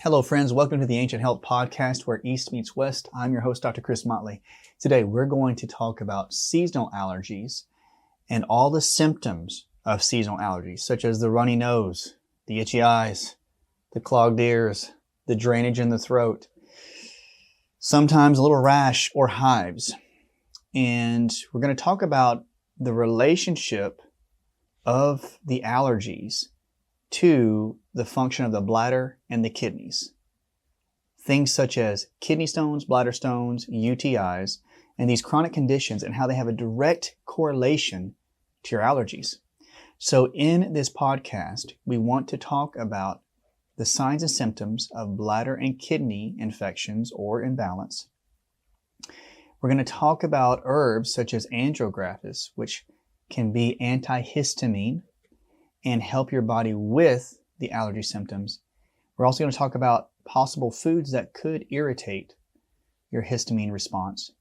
Hello friends, welcome to the Ancient Health Podcast where East meets West. I'm your host, Dr. Chris Motley. Today we're going to talk about seasonal allergies and all the symptoms of seasonal allergies, such as the runny nose, the itchy eyes, the clogged ears, the drainage in the throat, sometimes a little rash or hives. And we're going to talk about the relationship of the allergies to the function of the bladder and the kidneys. Things such as kidney stones, bladder stones, UTIs, and these chronic conditions and how they have a direct correlation to your allergies. So in this podcast, we want to talk about the signs and symptoms of bladder and kidney infections or imbalance. We're going to talk about herbs such as andrographis, which can be anti-histamine and help your body with the allergy symptoms. We're also going to talk about possible foods that could irritate your histamine response.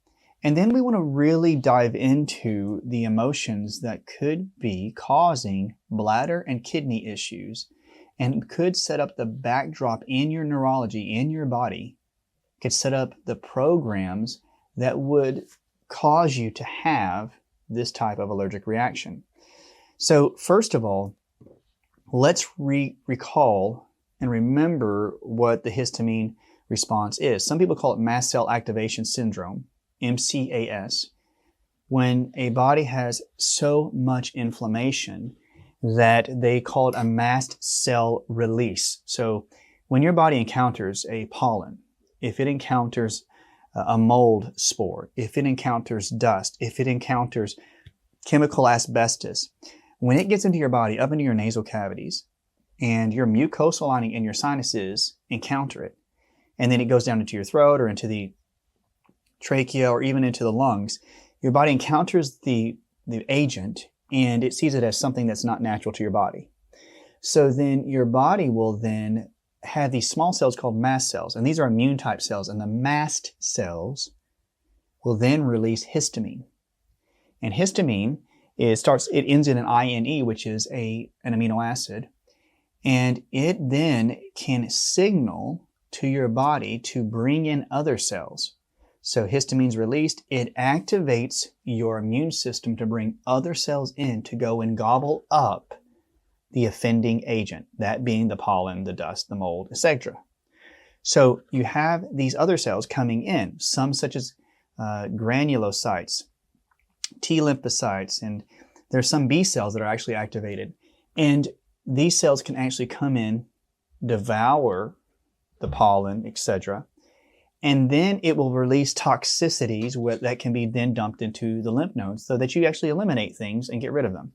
And then we want to really dive into the emotions that could be causing bladder and kidney issues and could set up the backdrop in your neurology, in your body, could set up the programs that would cause you to have this type of allergic reaction. So first of all, let's recall and remember what the histamine response is. Some people call it mast cell activation syndrome, MCAS, when a body has so much inflammation that they call it a mast cell release. So when your body encounters a pollen, if it encounters a mold spore, if it encounters dust, if it encounters chemical asbestos, when it gets into your body, up into your nasal cavities, and your mucosal lining and your sinuses encounter it, and then it goes down into your throat or into the trachea or even into the lungs, your body encounters the agent and it sees it as something that's not natural to your body. So then your body will then have these small cells called mast cells, and these are immune type cells, and the mast cells will then release histamine. And histamine it ends in an INE, which is an amino acid, and it then can signal to your body to bring in other cells. So histamine's released, it activates your immune system to bring other cells in to go and gobble up the offending agent, that being the pollen, the dust, the mold, etc. So you have these other cells coming in, some such as granulocytes, T lymphocytes, and there's some B cells that are actually activated. And these cells can actually come in, devour the pollen, etc. And then it will release toxicities that can be then dumped into the lymph nodes so that you actually eliminate things and get rid of them.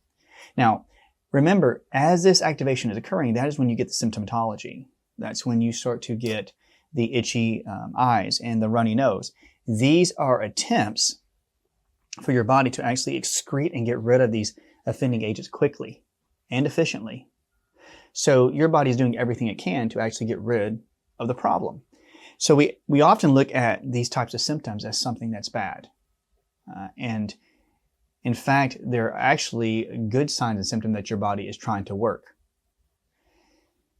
Now, remember, as this activation is occurring, that is when you get the symptomatology. That's when you start to get the itchy eyes and the runny nose. These are attempts for your body to actually excrete and get rid of these offending agents quickly and efficiently. So your body is doing everything it can to actually get rid of the problem. So we often look at these types of symptoms as something that's bad. And in fact, they're actually good signs and symptoms that your body is trying to work.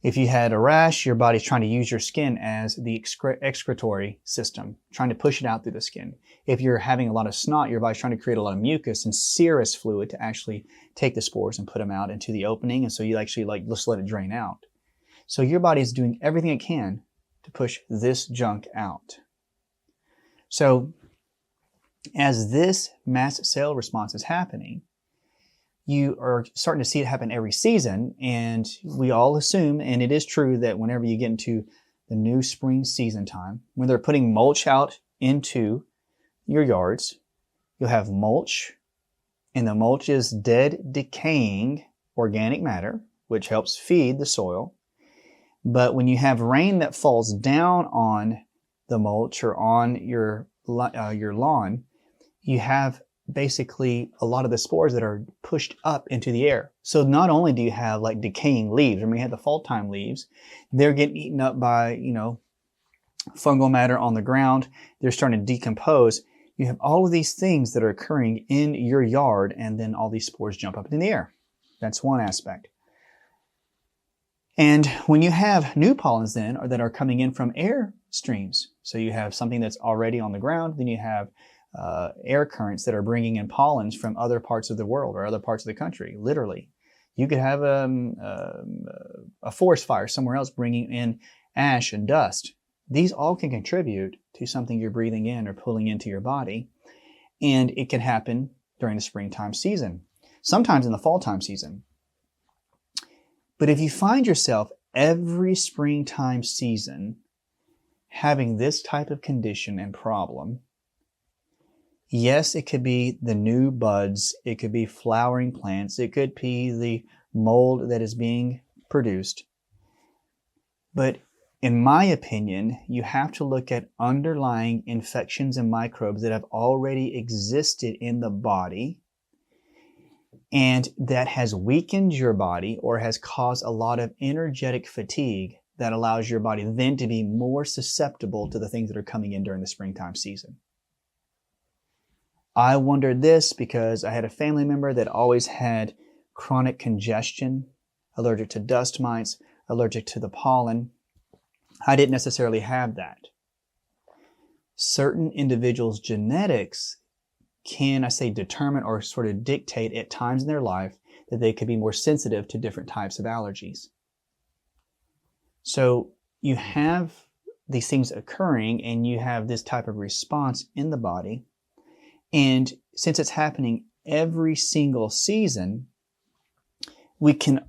If you had a rash, your body's trying to use your skin as the excretory system, trying to push it out through the skin. If you're having a lot of snot, your body's trying to create a lot of mucus and serous fluid to actually take the spores and put them out into the opening. And so you actually just let it drain out. So your body is doing everything it can to push this junk out. So as this mast cell response is happening, you are starting to see it happen every season, and we all assume, and it is true, that whenever you get into the new spring season time, when they're putting mulch out into your yards, you'll have mulch, and the mulch is dead, decaying organic matter, which helps feed the soil. But when you have rain that falls down on the mulch or on your lawn, you have basically a lot of the spores that are pushed up into the air. So not only do you have like decaying leaves, when you have the fall time leaves, they're getting eaten up by, fungal matter on the ground. They're starting to decompose. You have all of these things that are occurring in your yard, and then all these spores jump up in the air. That's one aspect. And when you have new pollens then that are coming in from air streams, so you have something that's already on the ground, then you have air currents that are bringing in pollens from other parts of the world or other parts of the country, literally. You could have a forest fire somewhere else bringing in ash and dust. These all can contribute to something you're breathing in or pulling into your body. And it can happen during the springtime season, sometimes in the fall time season. But if you find yourself every springtime season having this type of condition and problem, yes, it could be the new buds, it could be flowering plants, it could be the mold that is being produced. But in my opinion, you have to look at underlying infections and microbes that have already existed in the body and that has weakened your body or has caused a lot of energetic fatigue that allows your body then to be more susceptible to the things that are coming in during the springtime season. I wondered this because I had a family member that always had chronic congestion, allergic to dust mites, allergic to the pollen. I didn't necessarily have that. Certain individuals' genetics can, I say, determine or sort of dictate at times in their life that they could be more sensitive to different types of allergies. So you have these things occurring and you have this type of response in the body. And since it's happening every single season, we can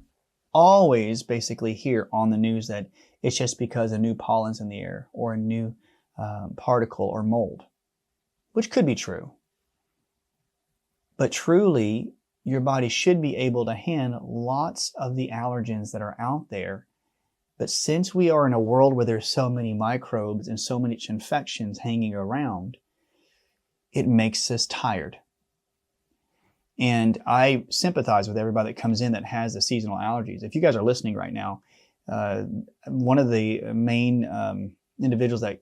always basically hear on the news that it's just because a new pollen's in the air or a new particle or mold, which could be true. But truly, your body should be able to handle lots of the allergens that are out there. But since we are in a world where there's so many microbes and so many infections hanging around, it makes us tired. And I sympathize with everybody that comes in that has the seasonal allergies. If you guys are listening right now, one of the main individuals that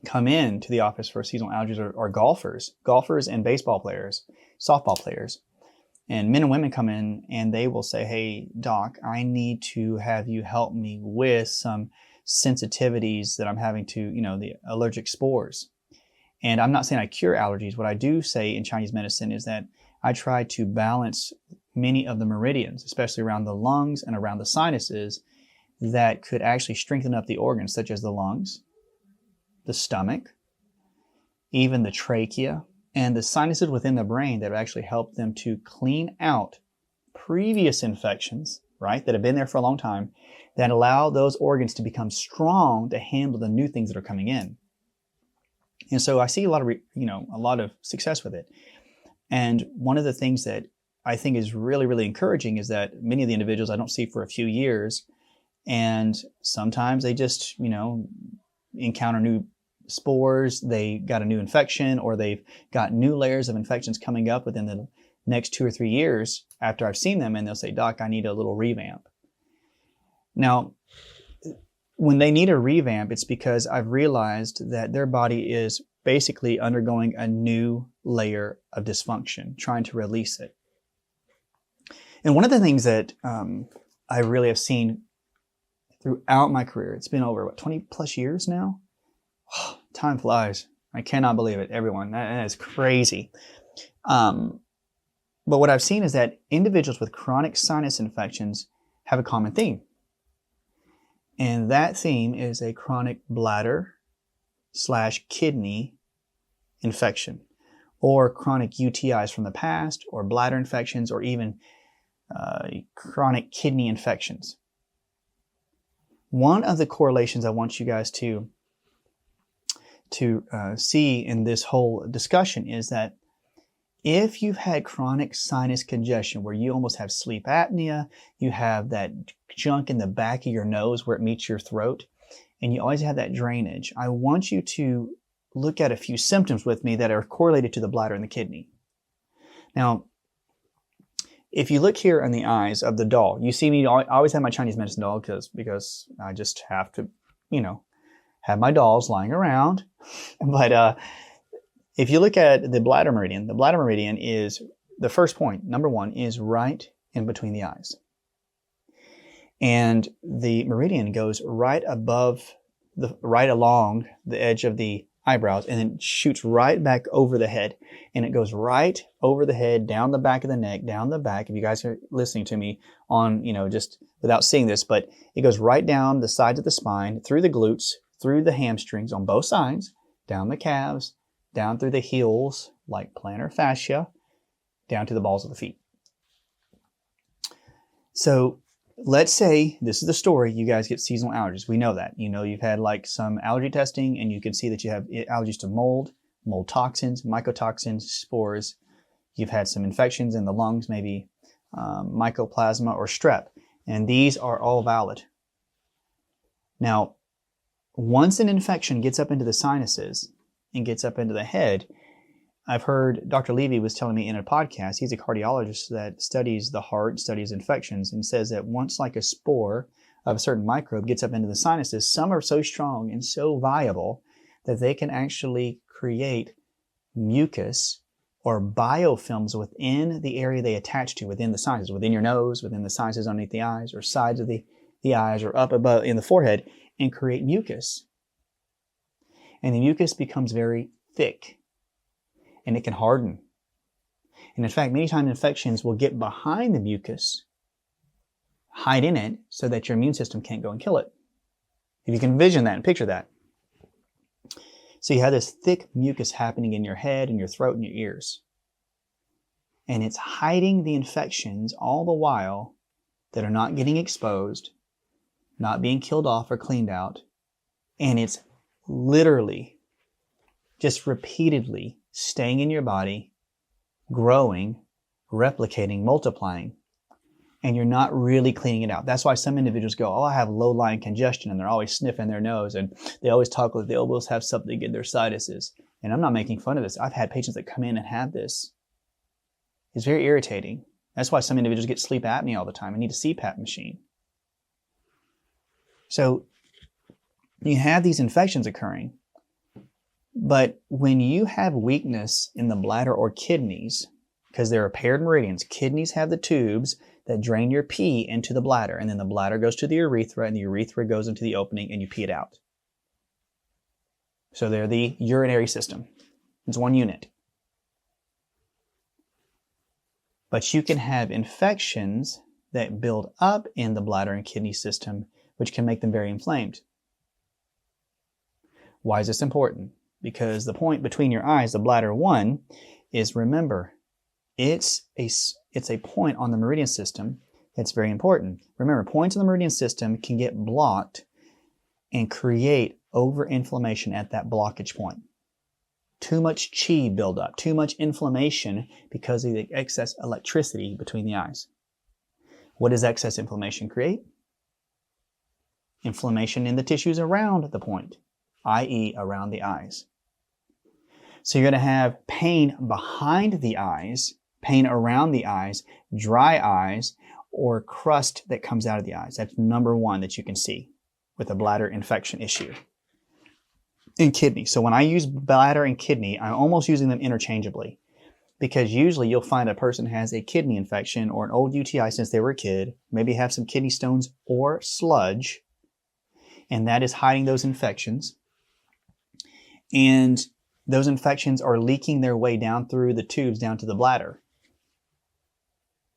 come in to the office for seasonal allergies are golfers and baseball players, softball players. And men and women come in and they will say, hey, doc, I need to have you help me with some sensitivities that I'm having to, the allergic spores. And I'm not saying I cure allergies. What I do say in Chinese medicine is that I try to balance many of the meridians, especially around the lungs and around the sinuses, that could actually strengthen up the organs, such as the lungs, the stomach, even the trachea, and the sinuses within the brain that actually help them to clean out previous infections, right, that have been there for a long time, that allow those organs to become strong to handle the new things that are coming in. And so I see a lot of success with it. And one of the things that I think is really, really encouraging is that many of the individuals I don't see for a few years, and sometimes they just, encounter new spores, they got a new infection, or they've got new layers of infections coming up within the next 2 or 3 years after I've seen them, and they'll say, Doc, I need a little revamp. Now, when they need a revamp, it's because I've realized that their body is basically undergoing a new layer of dysfunction, trying to release it. And one of the things that I really have seen throughout my career, it's been over, 20 plus years now? Oh, time flies. I cannot believe it, everyone. That is crazy. But what I've seen is that individuals with chronic sinus infections have a common theme. And that theme is a chronic bladder/kidney infection, or chronic UTIs from the past, or bladder infections, or even chronic kidney infections. One of the correlations I want you guys to see in this whole discussion is that if you've had chronic sinus congestion where you almost have sleep apnea, you have that junk in the back of your nose where it meets your throat, and you always have that drainage, I want you to look at a few symptoms with me that are correlated to the bladder and the kidney. Now, if you look here on the eyes of the doll, you see me, I always have my Chinese medicine doll because I just have to, have my dolls lying around. But if you look at the bladder meridian is, the first point, number one, is right in between the eyes. And the meridian goes right along the edge of the eyebrows, and then shoots right back over the head. And it goes right over the head, down the back of the neck, down the back. If you guys are listening to me on, just without seeing this, but it goes right down the sides of the spine, through the glutes, through the hamstrings on both sides, down the calves, down through the heels, like plantar fascia, down to the balls of the feet. So let's say this is the story, you guys get seasonal allergies. We know that. You've had like some allergy testing and you can see that you have allergies to mold toxins, mycotoxins, spores. You've had some infections in the lungs, maybe mycoplasma or strep. And these are all valid. Now, once an infection gets up into the sinuses and gets up into the head, I've heard Dr. Levy was telling me in a podcast, he's a cardiologist that studies the heart, studies infections, and says that once like a spore of a certain microbe gets up into the sinuses, some are so strong and so viable that they can actually create mucus or biofilms within the area they attach to, within the sinuses, within your nose, within the sinuses underneath the eyes, or sides of the eyes, or up above in the forehead, and create mucus. And the mucus becomes very thick. And it can harden. And in fact, many times infections will get behind the mucus, hide in it, so that your immune system can't go and kill it. If you can envision that and picture that. So you have this thick mucus happening in your head and your throat and your ears. And it's hiding the infections all the while that are not getting exposed, not being killed off or cleaned out. And it's literally, just repeatedly, staying in your body, growing, replicating, multiplying, and you're not really cleaning it out. That's why some individuals go, I have low-lying congestion, and they're always sniffing their nose, and they always talk like they always have something in their sinuses. And I'm not making fun of this. I've had patients that come in and have this. It's very irritating. That's why some individuals get sleep apnea all the time and need a CPAP machine. So you have these infections occurring. But when you have weakness in the bladder or kidneys, because there are paired meridians, kidneys have the tubes that drain your pee into the bladder, and then the bladder goes to the urethra, and the urethra goes into the opening, and you pee it out. So they're the urinary system. It's one unit. But you can have infections that build up in the bladder and kidney system, which can make them very inflamed. Why is this important? Because the point between your eyes, the bladder 1, is, remember, it's a point on the meridian system that's very important. Remember, points on the meridian system can get blocked and create overinflammation at that blockage point. Too much chi buildup, too much inflammation because of the excess electricity between the eyes. What does excess inflammation create? Inflammation in the tissues around the point, i.e. around the eyes. So you're going to have pain behind the eyes, pain around the eyes, dry eyes, or crust that comes out of the eyes. That's number one that you can see with a bladder infection issue. And kidney. So when I use bladder and kidney, I'm almost using them interchangeably, because usually you'll find a person has a kidney infection or an old UTI since they were a kid, maybe have some kidney stones or sludge, and that is hiding those infections. And those infections are leaking their way down through the tubes down to the bladder.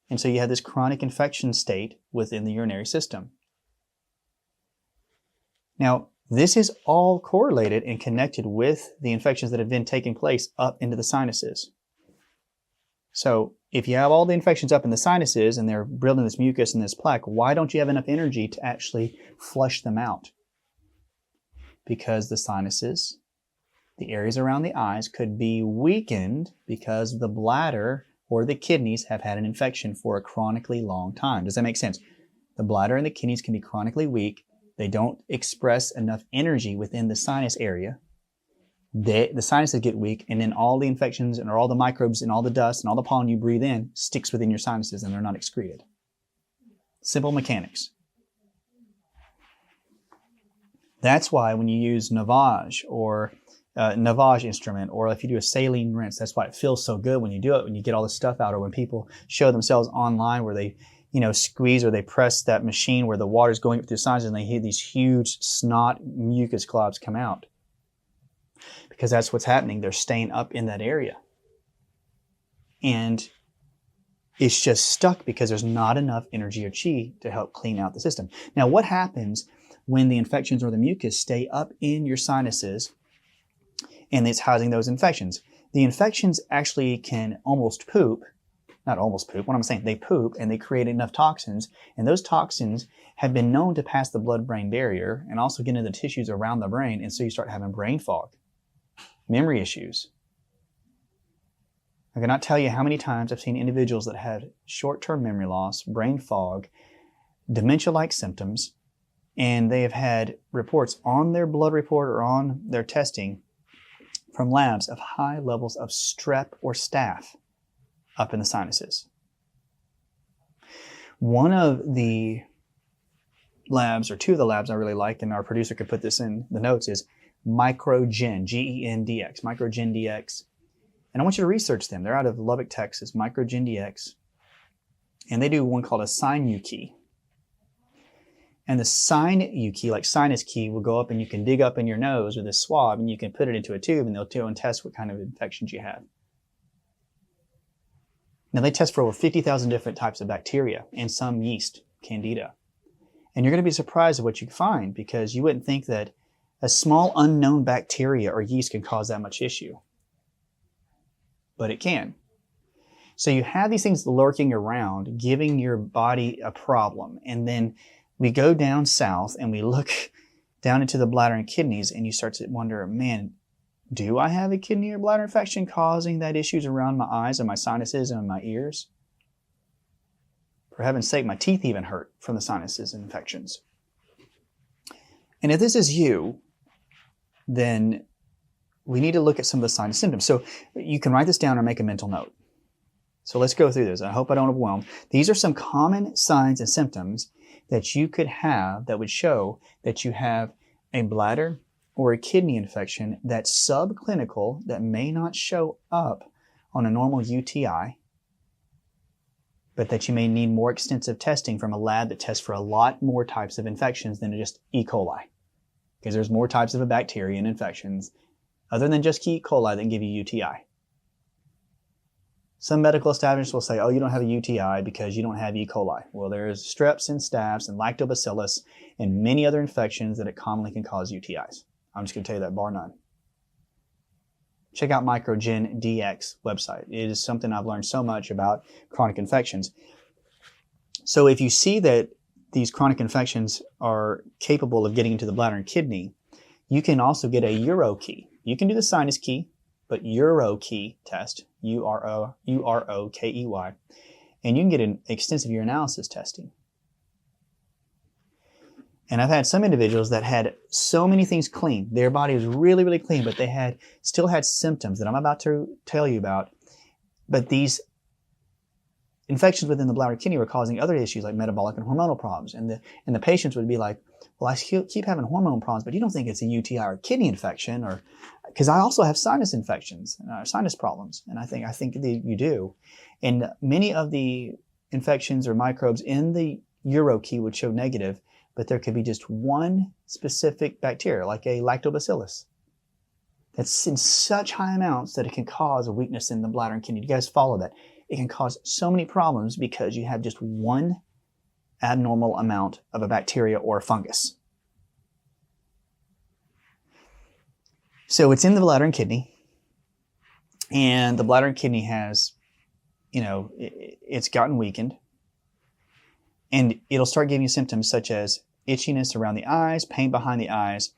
And so you have this chronic infection state within the urinary system. Now, this is all correlated and connected with the infections that have been taking place up into the sinuses. So if you have all the infections up in the sinuses and they're building this mucus and this plaque, why don't you have enough energy to actually flush them out? Because the sinuses, the areas around the eyes, could be weakened because the bladder or the kidneys have had an infection for a chronically long time. Does that make sense? The bladder and the kidneys can be chronically weak. They don't express enough energy within the sinus area. The sinuses get weak, and then all the infections and all the microbes and all the dust and all the pollen you breathe in sticks within your sinuses and they're not excreted. Simple mechanics. That's why when you use Navage or Navage instrument, or if you do a saline rinse, that's why it feels so good when you do it, when you get all the stuff out, or when people show themselves online where they squeeze or they press that machine where the water is going up through the sinuses and they hear these huge snot mucus globs come out. Because that's what's happening. They're staying up in that area. And it's just stuck because there's not enough energy or chi to help clean out the system. Now, what happens when the infections or the mucus stay up in your sinuses and it's housing those infections? The infections actually can almost poop. Not almost poop. What I'm saying, they poop and they create enough toxins. And those toxins have been known to pass the blood-brain barrier and also get into the tissues around the brain. And so you start having brain fog, memory issues. I cannot tell you how many times I've seen individuals that had short-term memory loss, brain fog, dementia-like symptoms, and they have had reports on their blood report or on their testing from labs of high levels of strep or staph up in the sinuses. One of the labs, or two of the labs I really like, and our producer could put this in the notes, is Microgen, GENDX, Microgen DX. And I want you to research them. They're out of Lubbock, Texas, Microgen DX. And they do one called a Sinus key. And the Sinus key, like sinus key, will go up and you can dig up in your nose with a swab and you can put it into a tube and they'll do and test what kind of infections you have. Now they test for over 50,000 different types of bacteria and some yeast, candida. And you're going to be surprised at what you find because you wouldn't think that a small unknown bacteria or yeast can cause that much issue. But it can. So you have these things lurking around, giving your body a problem. And then we go down south and we look down into the bladder and kidneys and you start to wonder, man, do I have a kidney or bladder infection causing that issues around my eyes and my sinuses and my ears? For heaven's sake, my teeth even hurt from the sinuses and infections. And if this is you, then we need to look at some of the signs and symptoms. So you can write this down or make a mental note. So let's go through this. I hope I don't overwhelm. These are some common signs and symptoms that you could have that would show that you have a bladder or a kidney infection that's subclinical, that may not show up on a normal UTI, but that you may need more extensive testing from a lab that tests for a lot more types of infections than just E. coli. Because there's more types of bacteria and infections other than just E. coli that can give you UTI. Some medical establishments will say, oh, you don't have a UTI because you don't have E. coli. Well, there's streps and staph and lactobacillus and many other infections that it commonly can cause UTIs. I'm just going to tell you that bar none. Check out Microgen DX website. It is something I've learned so much about chronic infections. So if you see that these chronic infections are capable of getting into the bladder and kidney, you can also get a Uro key. You can do the sinus key, but Uro key test, U-R-O-K-E-Y, and you can get an extensive urinalysis testing. And I've had some individuals that had so many things clean. Their body was really, really clean, but they still had symptoms that I'm about to tell you about. But these infections within the bladder and kidney were causing other issues like metabolic and hormonal problems. And the patients would be like, well, I keep having hormone problems, but you don't think it's a UTI or kidney infection, or because I also have sinus infections, sinus problems. And I think you do. And many of the infections or microbes in the Uro key would show negative, but there could be just one specific bacteria, like a lactobacillus, that's in such high amounts that it can cause a weakness in the bladder and kidney. You guys follow that? It can cause so many problems because you have just one abnormal amount of a bacteria or a fungus. So it's in the bladder and kidney, and the bladder and kidney has, it's gotten weakened. And it'll start giving you symptoms such as itchiness around the eyes, pain behind the eyes,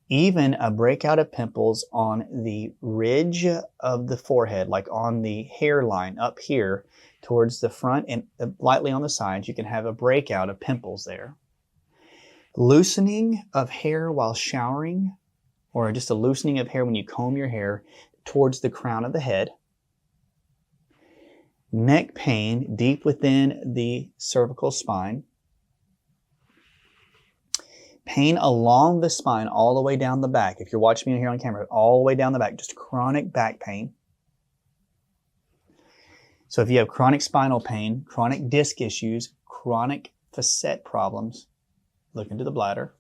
even a breakout of pimples on the ridge of the forehead, like on the hairline up here towards the front and lightly on the sides. You can have a breakout of pimples there. Loosening of hair while showering, or just a loosening of hair when you comb your hair towards the crown of the head. Neck pain deep within the cervical spine. Pain along the spine all the way down the back. If you're watching me here on camera, all the way down the back, just chronic back pain. So if you have chronic spinal pain, chronic disc issues, chronic facet problems, look into the bladder.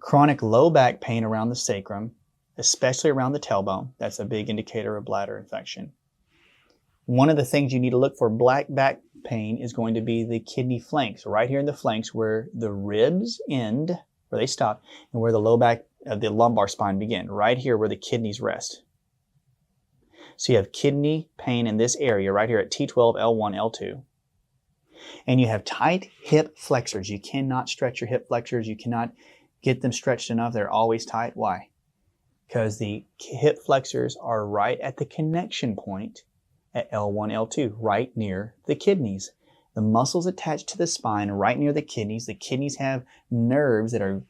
Chronic low back pain around the sacrum, especially around the tailbone. That's a big indicator of bladder infection. One of the things you need to look for black back pain is going to be the kidney flanks, right here in the flanks where the ribs end, where they stop, and where the low back of the lumbar spine begin, right here where the kidneys rest. So you have kidney pain in this area right here at T12, L1, L2. And you have tight hip flexors. You cannot stretch your hip flexors. You cannot get them stretched enough. They're always tight. Why? Because the hip flexors are right at the connection point at L1, L2, right near the kidneys. The muscles attached to the spine right near the kidneys. The kidneys have nerves that are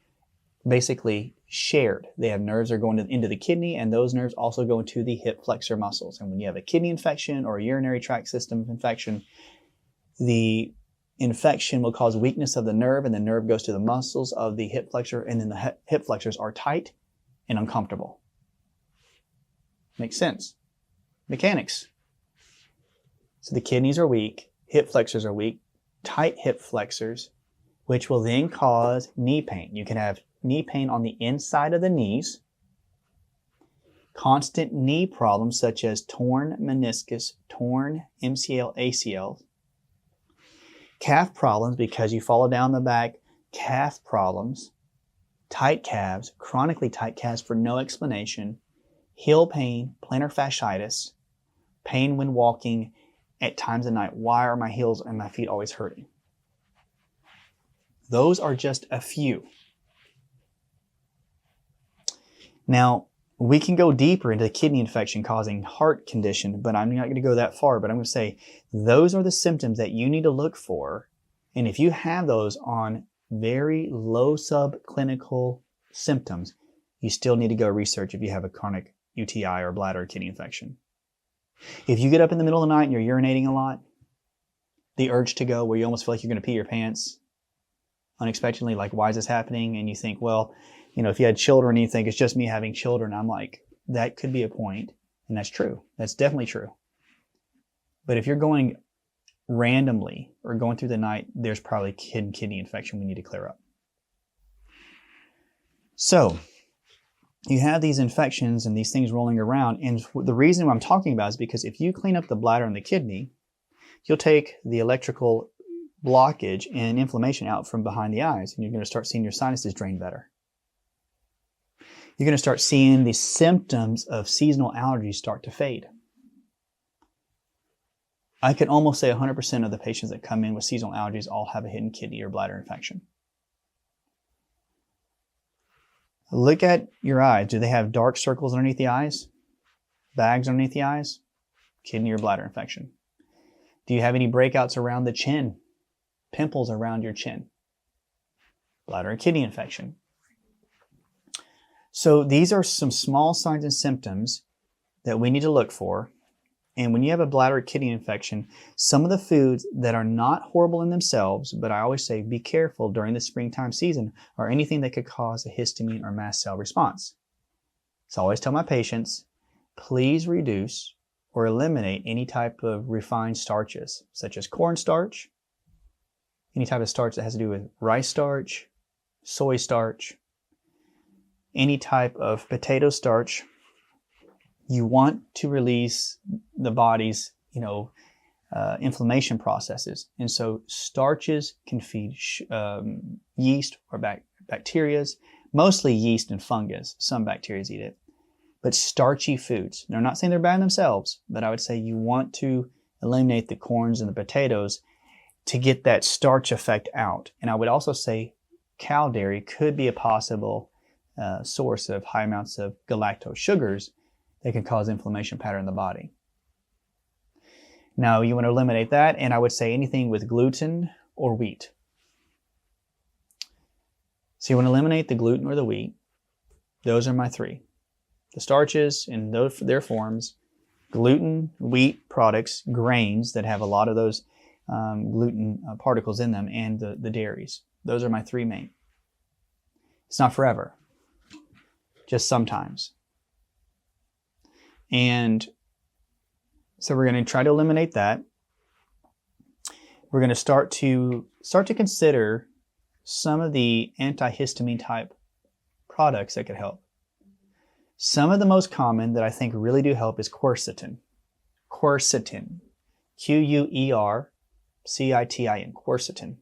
basically shared. They have nerves that are going into the kidney, and those nerves also go into the hip flexor muscles. And when you have a kidney infection or a urinary tract system infection, the infection will cause weakness of the nerve, and the nerve goes to the muscles of the hip flexor, and then the hip flexors are tight and uncomfortable. Makes sense. Mechanics. So the kidneys are weak, hip flexors are weak, tight hip flexors, which will then cause knee pain. You can have knee pain on the inside of the knees, constant knee problems such as torn meniscus, torn MCL, ACL, calf problems because you fall down the back, calf problems, tight calves, chronically tight calves for no explanation, heel pain, plantar fasciitis, pain when walking at times of night. Why are my heels and my feet always hurting? Those are just a few. Now, we can go deeper into the kidney infection causing heart condition, but I'm not going to go that far. But I'm going to say those are the symptoms that you need to look for. And if you have those on very low subclinical symptoms, you still need to go research if you have a chronic UTI or bladder or kidney infection. If you get up in the middle of the night and you're urinating a lot, the urge to go where you almost feel like you're going to pee your pants unexpectedly, like, why is this happening? And you think, well, if you had children and you think it's just me having children, I'm like, that could be a point. And that's true. That's definitely true. But if you're going randomly or going through the night, there's probably kidney infection we need to clear up. So you have these infections and these things rolling around. And the reason I'm talking about is because if you clean up the bladder and the kidney, you'll take the electrical blockage and inflammation out from behind the eyes, and you're going to start seeing your sinuses drain better. You're going to start seeing the symptoms of seasonal allergies start to fade. I can almost say 100% of the patients that come in with seasonal allergies all have a hidden kidney or bladder infection. Look at your eyes. Do they have dark circles underneath the eyes? Bags underneath the eyes? Kidney or bladder infection. Do you have any breakouts around the chin? Pimples around your chin? Bladder or kidney infection. So these are some small signs and symptoms that we need to look for. And when you have a bladder or kidney infection, some of the foods that are not horrible in themselves, but I always say be careful during the springtime season, are anything that could cause a histamine or mast cell response. So I always tell my patients, please reduce or eliminate any type of refined starches, such as cornstarch, any type of starch that has to do with rice starch, soy starch, any type of potato starch. You want to release the body's, inflammation processes. And so starches can feed yeast or bacteria, mostly yeast and fungus. Some bacteria eat it. But starchy foods, they're not saying they're bad in themselves, but I would say you want to eliminate the corns and the potatoes to get that starch effect out. And I would also say cow dairy could be a possible source of high amounts of galactose sugars that can cause inflammation pattern in the body. Now you want to eliminate that, and I would say anything with gluten or wheat. So you want to eliminate the gluten or the wheat. Those are my three. The starches in their forms, gluten, wheat products, grains that have a lot of those gluten particles in them, and the dairies. Those are my three main. It's not forever, just sometimes. And so we're going to try to eliminate that. we're going to start to consider some of the antihistamine type products that could help. Some of the most common that I think really do help is quercetin. Quercetin. Quercitin. Quercetin.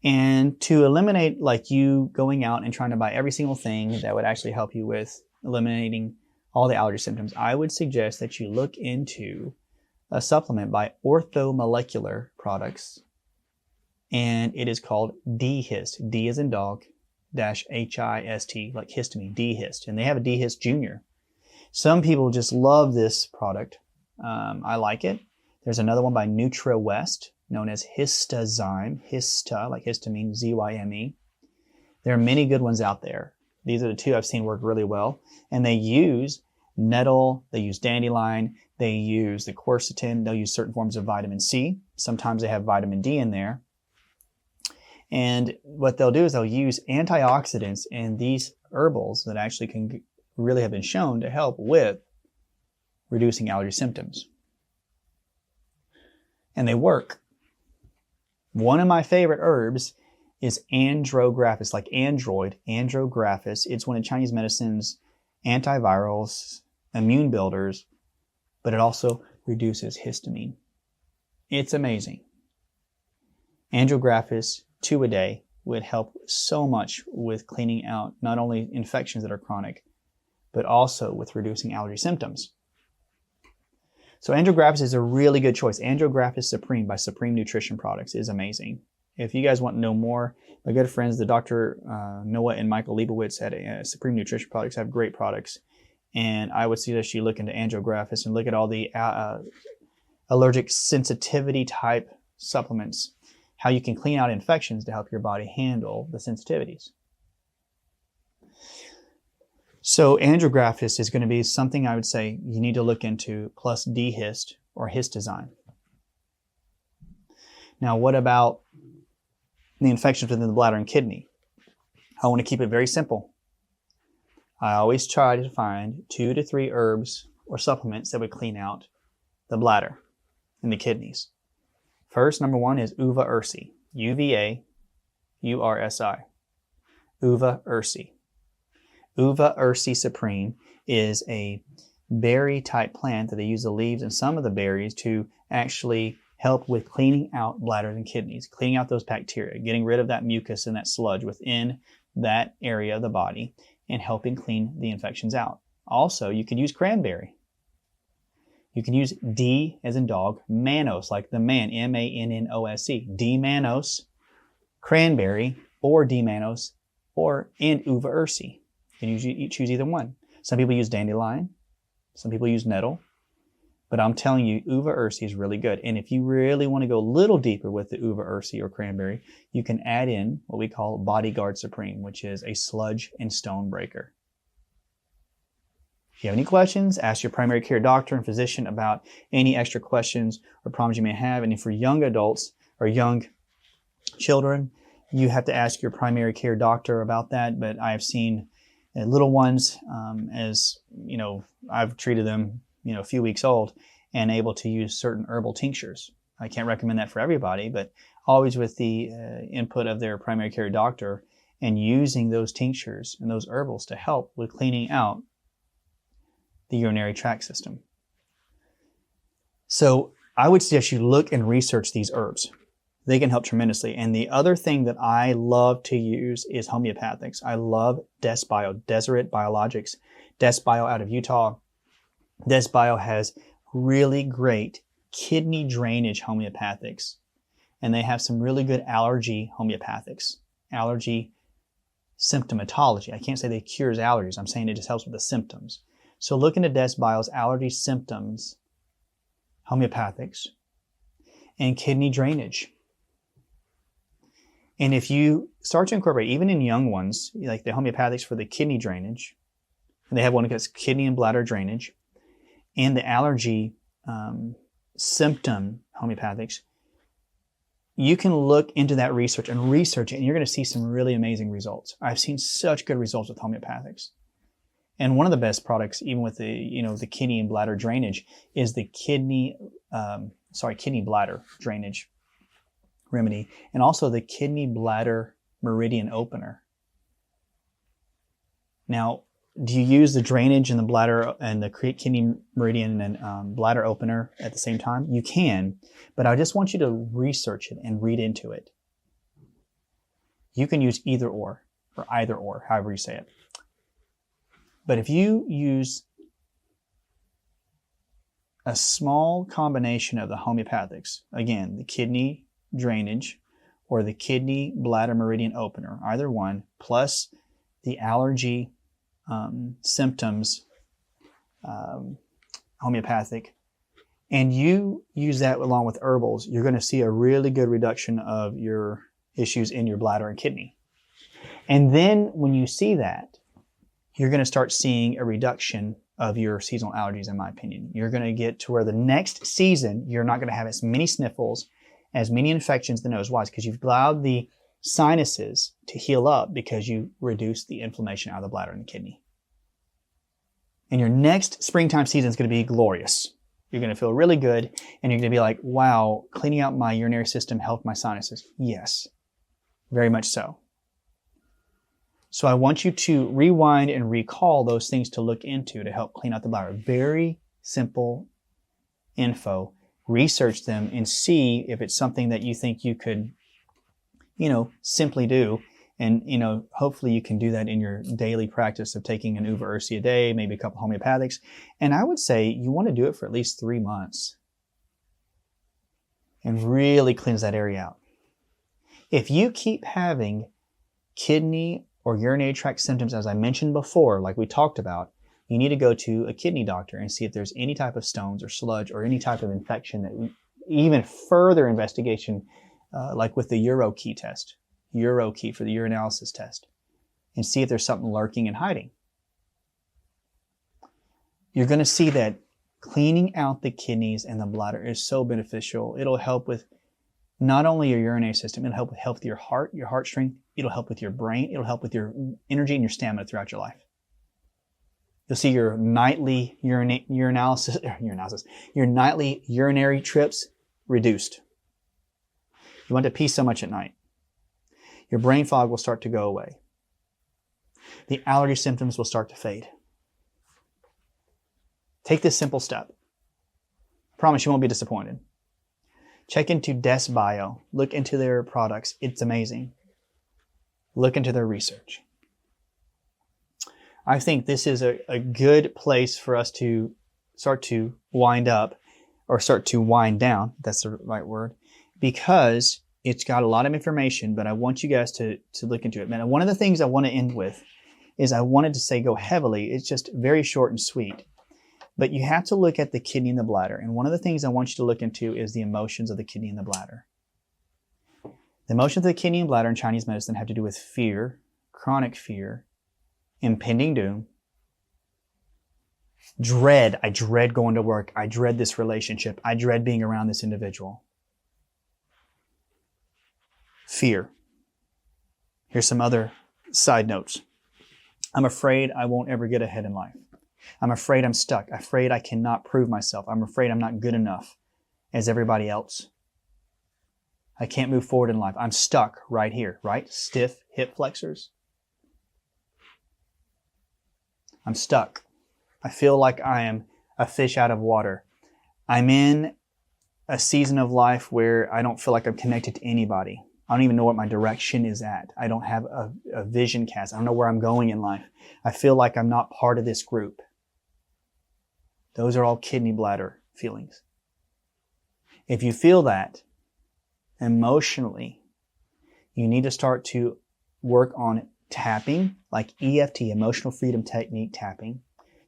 And to eliminate like you going out and trying to buy every single thing that would actually help you with eliminating all the allergy symptoms, I would suggest that you look into a supplement by Orthomolecular Products, and it is called D-Hist. D as in dog, dash H-I-S-T, like histamine, D-Hist. And they have a D-Hist Junior. Some people just love this product. I like it. There's another one by NutraWest, known as Histazyme, Hista, like histamine, Z-Y-M-E. There are many good ones out there. These are the two I've seen work really well. And they use nettle, they use dandelion, they use the quercetin, they'll use certain forms of vitamin C. Sometimes they have vitamin D in there. And what they'll do is they'll use antioxidants in these herbals that actually can really have been shown to help with reducing allergy symptoms. And they work. One of my favorite herbs is andrographis, like android, andrographis. It's one of Chinese medicine's antivirals, immune builders, but it also reduces histamine. It's amazing. Andrographis, 2 a day, would help so much with cleaning out not only infections that are chronic, but also with reducing allergy symptoms. So andrographis is a really good choice. Andrographis Supreme by Supreme Nutrition Products is amazing. If you guys want to know more, my good friends, the Dr. Noah and Michael Leibowitz at Supreme Nutrition Products have great products. And I would suggest you look into andrographis and look at all the allergic sensitivity type supplements, how you can clean out infections to help your body handle the sensitivities. So andrographis is going to be something I would say you need to look into, plus D-Hist or Histazyme. Now, what about the infections within the bladder and kidney? I want to keep it very simple. I always try to find 2 to 3 herbs or supplements that would clean out the bladder and the kidneys. First, number 1 is Uva ursi, U-V-A-U-R-S-I, Uva ursi. Uva ursi Supreme is a berry type plant that they use the leaves and some of the berries to actually help with cleaning out bladders and kidneys, cleaning out those bacteria, getting rid of that mucus and that sludge within that area of the body, and helping clean the infections out. Also, you can use cranberry. You can use D as in dog, mannose, like the man, M-A-N-N-O-S-E, D-Mannose, cranberry, or D-Mannose, and Uva ursi. You can choose either one. Some people use dandelion, some people use nettle, but I'm telling you, Uva ursi is really good. And if you really want to go a little deeper with the Uva ursi or cranberry, you can add in what we call Bodyguard Supreme, which is a sludge and stone breaker. If you have any questions, ask your primary care doctor and physician about any extra questions or problems you may have. And if for young adults or young children, you have to ask your primary care doctor about that. But I have seen little ones, as you know, I've treated them, a few weeks old and able to use certain herbal tinctures. I can't recommend that for everybody, but always with the input of their primary care doctor and using those tinctures and those herbals to help with cleaning out the urinary tract system. So I would suggest you look and research these herbs. They can help tremendously. And the other thing that I love to use is homeopathics. I love Desbio, Deseret Biologics. Desbio out of Utah. Desbio has really great kidney drainage homeopathics. And they have some really good allergy homeopathics. Allergy symptomatology. I can't say they cures allergies. I'm saying it just helps with the symptoms. So look into Desbio's allergy symptoms homeopathics and kidney drainage. And if you start to incorporate, even in young ones, like the homeopathics for the kidney drainage, and they have one that's kidney and bladder drainage, and the allergy symptom homeopathics, you can look into that research and research it, and you're going to see some really amazing results. I've seen such good results with homeopathics. And one of the best products, even with the, the kidney and bladder drainage, is the kidney kidney bladder drainage remedy, and also the kidney bladder meridian opener. Now, do you use the drainage and the bladder and the kidney meridian and bladder opener at the same time? You can, but I just want you to research it and read into it. You can use either or either or, however you say it. But if you use a small combination of the homeopathics, again, the kidney drainage or the kidney bladder meridian opener, either one, plus the allergy symptoms homeopathic, and you use that along with herbals, you're going to see a really good reduction of your issues in your bladder and kidney. And then when you see that, you're going to start seeing a reduction of your seasonal allergies, in my opinion. You're going to get to where the next season, you're not going to have as many sniffles, as many infections in the nose. Why? Because you've allowed the sinuses to heal up because you reduce the inflammation out of the bladder and the kidney. And your next springtime season is going to be glorious. You're going to feel really good, and you're going to be like, wow, cleaning out my urinary system helped my sinuses. Yes, very much so. So I want you to rewind and recall those things to look into to help clean out the bladder. Very simple info. Research them and see if it's something that you think you could, simply do. And, hopefully you can do that in your daily practice of taking an uva ursi a day, maybe a couple homeopathics. And I would say you want to do it for at least 3 months and really cleanse that area out. If you keep having kidney or urinary tract symptoms, as I mentioned before, like we talked about, you need to go to a kidney doctor and see if there's any type of stones or sludge or any type of infection that even further investigation, like with the UroKey test, UroKey for the urinalysis test, and see if there's something lurking and hiding. You're going to see that cleaning out the kidneys and the bladder is so beneficial. It'll help with not only your urinary system, it'll help with health of your heart strength, it'll help with your brain, it'll help with your energy and your stamina throughout your life. You'll see your nightly your nightly urinary trips reduced. You want to pee so much at night. Your brain fog will start to go away. The allergy symptoms will start to fade. Take this simple step. I promise you won't be disappointed. Check into Bio. Look into their products. It's amazing. Look into their research. I think this is a good place for us to start to wind up or start to wind down. That's the right word. Because it's got a lot of information, but I want you guys to look into it. Man, one of the things I want to end with is I wanted to say go heavily. It's just very short and sweet. But you have to look at the kidney and the bladder. And one of the things I want you to look into is the emotions of the kidney and the bladder. The emotions of the kidney and bladder in Chinese medicine have to do with fear, chronic fear, impending doom, dread. I dread going to work. I dread this relationship. I dread being around this individual. Fear. Here's some other side notes. I'm afraid I won't ever get ahead in life. I'm afraid I'm stuck. I'm afraid I cannot prove myself. I'm afraid I'm not good enough as everybody else. I can't move forward in life. I'm stuck right here, right? Stiff hip flexors. I'm stuck. I feel like I am a fish out of water. I'm in a season of life where I don't feel like I'm connected to anybody. I don't even know what my direction is at. I don't have a vision cast. I don't know where I'm going in life. I feel like I'm not part of this group. Those are all kidney bladder feelings. If you feel that emotionally, you need to start to work on tapping, like EFT, emotional freedom technique tapping,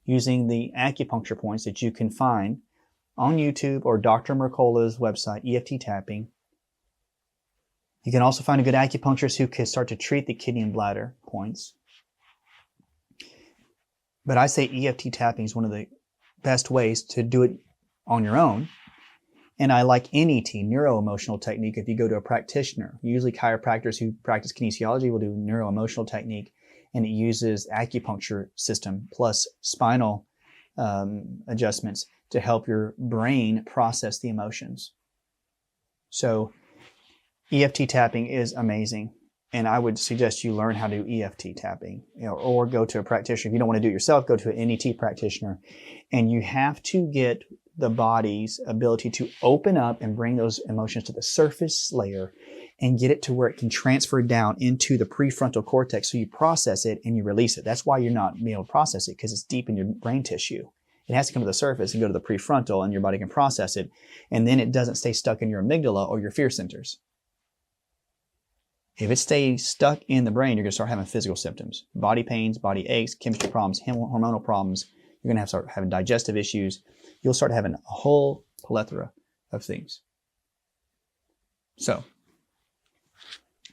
using the acupuncture points that you can find on YouTube or Dr. Mercola's website, EFT tapping. You can also find a good acupuncturist who can start to treat the kidney and bladder points. But I say EFT tapping is one of the best ways to do it on your own. And I like NET, neuro-emotional technique, if you go to a practitioner. Usually chiropractors who practice kinesiology will do neuro-emotional technique, and it uses acupuncture system plus spinal adjustments to help your brain process the emotions. So EFT tapping is amazing. And I would suggest you learn how to do EFT tapping, or go to a practitioner. If you don't want to do it yourself, go to an NET practitioner. And you have to get the body's ability to open up and bring those emotions to the surface layer and get it to where it can transfer down into the prefrontal cortex. So you process it and you release it. That's why you're not being able to process it, because it's deep in your brain tissue. It has to come to the surface and go to the prefrontal, and your body can process it. And then it doesn't stay stuck in your amygdala or your fear centers. If it stays stuck in the brain, you're going to start having physical symptoms. Body pains, body aches, chemistry problems, hormonal problems. You're going to start having digestive issues. You'll start having a whole plethora of things. So,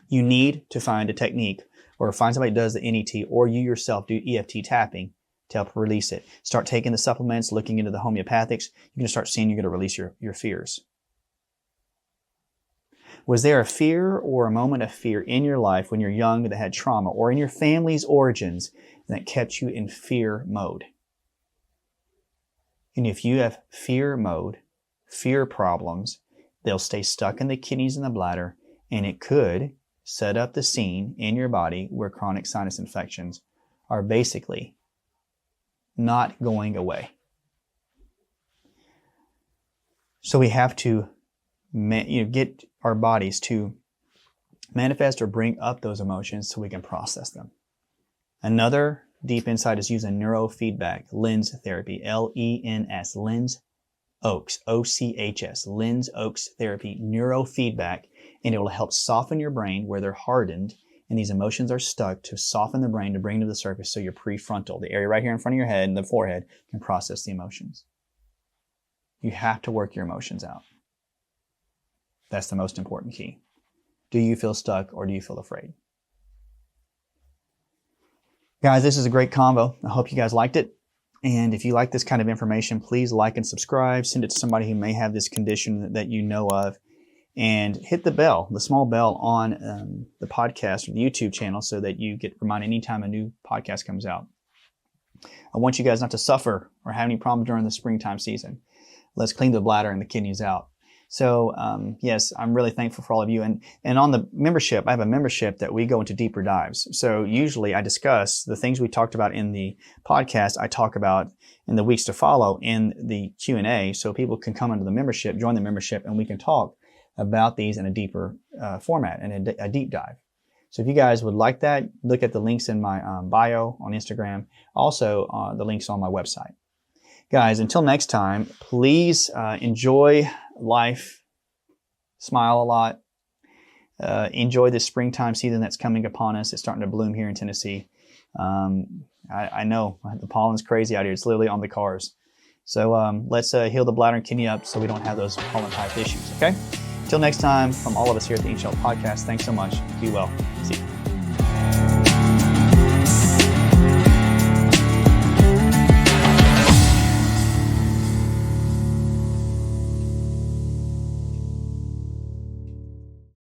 you need to find a technique, or find somebody that does the NET, or you yourself do EFT tapping to help release it. Start taking the supplements, looking into the homeopathics. You're going to start seeing you're going to release your fears. Was there a fear or a moment of fear in your life when you're young that had trauma, or in your family's origins that kept you in fear mode? And if you have fear mode, fear problems, they'll stay stuck in the kidneys and the bladder, and it could set up the scene in your body where chronic sinus infections are basically not going away. So we have to get our bodies to manifest or bring up those emotions so we can process them. Another deep insight is using neurofeedback, lens therapy, L-E-N-S, lens Oaks, O-C-H-S, lens Oaks therapy, neurofeedback, and it will help soften your brain where they're hardened and these emotions are stuck, to soften the brain, to bring to the surface so your prefrontal, the area right here in front of your head and the forehead, can process the emotions. You have to work your emotions out. That's the most important key. Do you feel stuck, or do you feel afraid? Guys, this is a great combo. I hope you guys liked it. And if you like this kind of information, please like and subscribe. Send it to somebody who may have this condition that you know of. And hit the bell, the small bell on the podcast or the YouTube channel, so that you get reminded anytime a new podcast comes out. I want you guys not to suffer or have any problems during the springtime season. Let's clean the bladder and the kidneys out. So yes, I'm really thankful for all of you. And on the membership, I have a membership that we go into deeper dives. So usually I discuss the things we talked about in the podcast, I talk about in the weeks to follow in the Q&A, so people can come into the membership, join the membership, and we can talk about these in a deeper format and a deep dive. So if you guys would like that, look at the links in my bio on Instagram. Also, the links on my website. Guys, until next time, please enjoy life, smile a lot, enjoy this springtime season that's coming upon us. It's starting to bloom here in Tennessee. I know the pollen's crazy out here. It's literally on the cars. So let's heal the bladder and kidney up so we don't have those pollen type issues, okay? Until next time, from all of us here at the Ancient Health Podcast, thanks so much. Be well. See you.